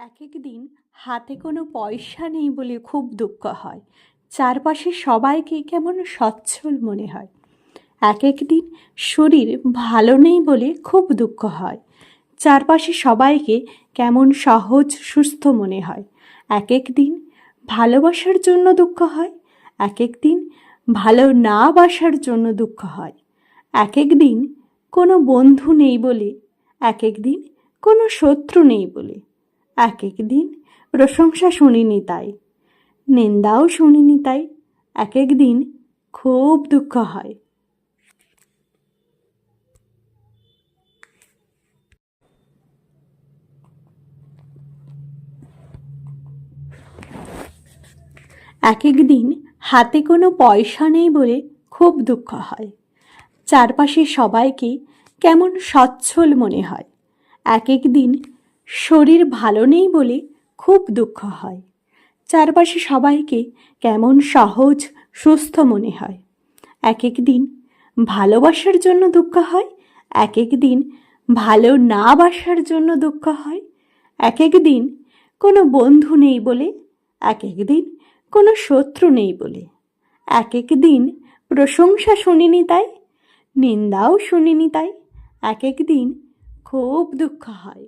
এক এক দিন হাতে কোনো পয়সা নেই বলে খুব দুঃখ হয়। চারপাশে সবাইকে কেমন সচ্ছল মনে হয়। এক এক দিন শরীর ভালো নেই বলে খুব দুঃখ হয়। চারপাশে সবাইকে কেমন সহজ সুস্থ মনে হয়। এক এক দিন ভালোবাসার জন্য দুঃখ হয়, এক এক দিন ভালো না বাসার জন্য দুঃখ হয়। এক এক দিন কোনো বন্ধু নেই বলে, এক এক দিন কোনো শত্রু নেই বলে, এক এক দিন প্রশংসা শুনিনি তাই, নিন্দাও শুনিনি তাই। এক এক দিন খুব দুঃখ হয়। এক এক দিন হাতে কোনো পয়সা নেই বলে খুব দুঃখ হয়। চারপাশে সবাইকে কেমন সচ্ছল মনে হয়। এক এক দিন শরীর ভালো নেই বলে খুব দুঃখ হয়। চারপাশে সবাইকে কেমন সহজ সুস্থ মনে হয়। এক এক দিন ভালোবাসার জন্য দুঃখ হয়, এক এক দিন ভালো না বাসার জন্য দুঃখ হয়। এক এক দিন কোনো বন্ধু নেই বলে, এক এক দিন কোনো শত্রু নেই বলে, এক এক দিন প্রশংসা শুনিনি তাই, নিন্দাও শুনিনি তাই। এক এক দিন খুব দুঃখ হয়।